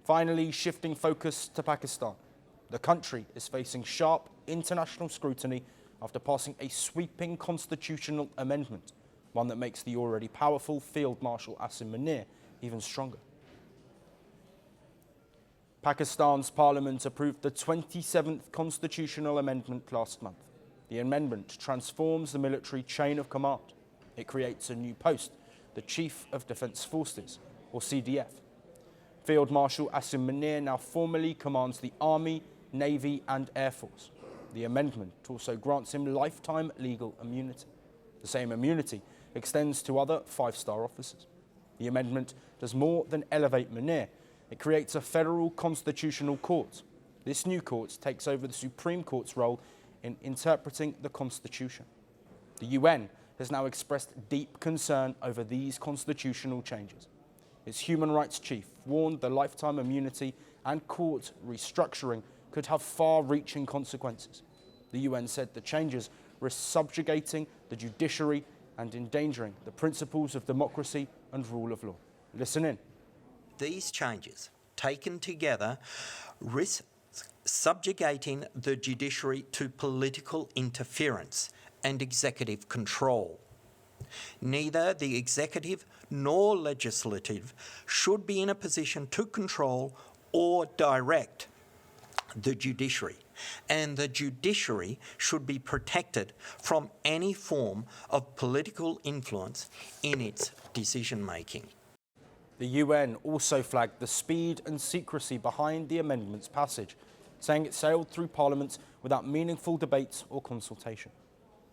Finally, shifting focus to Pakistan. The country is facing sharp international scrutiny after passing a sweeping constitutional amendment, one that makes the already powerful Field Marshal Asim Munir even stronger. Pakistan's parliament approved the 27th constitutional amendment last month. The amendment transforms the military chain of command. It creates a new post, the Chief of Defence Forces, or CDF. Field Marshal Asim Munir now formally commands the Army, Navy and Air Force. The amendment also grants him lifetime legal immunity. The same immunity extends to other five-star officers. The amendment does more than elevate Munir. It creates a federal constitutional court. This new court takes over the Supreme Court's role in interpreting the Constitution. The UN has now expressed deep concern over these constitutional changes. Its human rights chief warned the lifetime immunity and court restructuring could have far-reaching consequences. The UN said the changes risk subjugating the judiciary and endangering the principles of democracy and rule of law. Listen in. These changes, taken together, risk subjugating the judiciary to political interference and executive control. Neither the executive nor legislative should be in a position to control or direct the judiciary, and the judiciary should be protected from any form of political influence in its decision-making. The UN also flagged the speed and secrecy behind the amendment's passage, saying it sailed through Parliament without meaningful debate or consultation.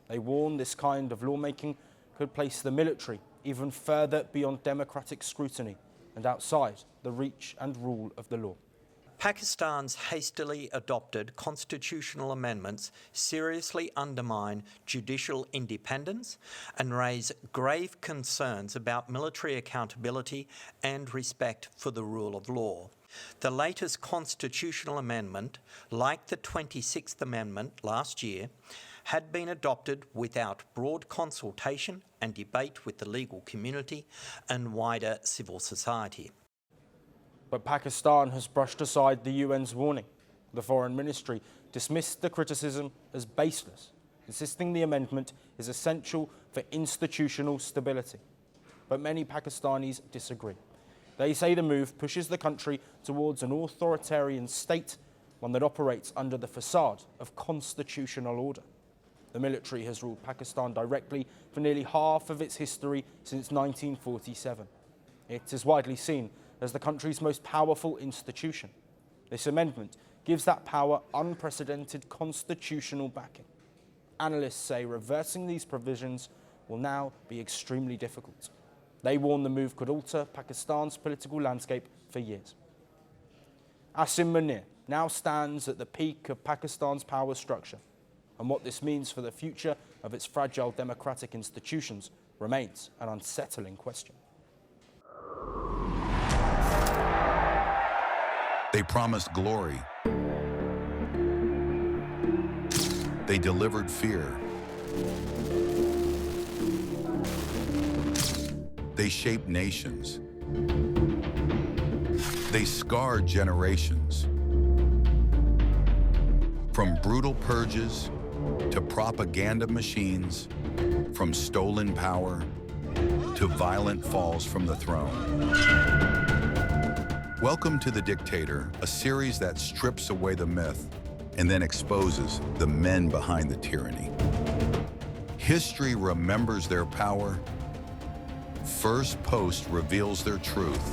They warn this kind of lawmaking could place the military even further beyond democratic scrutiny and outside the reach and rule of the law. Pakistan's hastily adopted constitutional amendments seriously undermine judicial independence and raise grave concerns about military accountability and respect for the rule of law. The latest constitutional amendment, like the 26th Amendment last year, had been adopted without broad consultation and debate with the legal community and wider civil society. But Pakistan has brushed aside the UN's warning. The Foreign Ministry dismissed the criticism as baseless, insisting the amendment is essential for institutional stability. But many Pakistanis disagree. They say the move pushes the country towards an authoritarian state, one that operates under the façade of constitutional order. The military has ruled Pakistan directly for nearly half of its history since 1947. It is widely seen as the country's most powerful institution. This amendment gives that power unprecedented constitutional backing. Analysts say reversing these provisions will now be extremely difficult. They warn the move could alter Pakistan's political landscape for years. Asim Munir now stands at the peak of Pakistan's power structure, and what this means for the future of its fragile democratic institutions remains an unsettling question. They promised glory. They delivered fear. They shaped nations. They scarred generations. From brutal purges to propaganda machines, from stolen power to violent falls from the throne. Welcome to The Dictator, a series that strips away the myth and then exposes the men behind the tyranny. History remembers their power. Firstpost reveals their truth.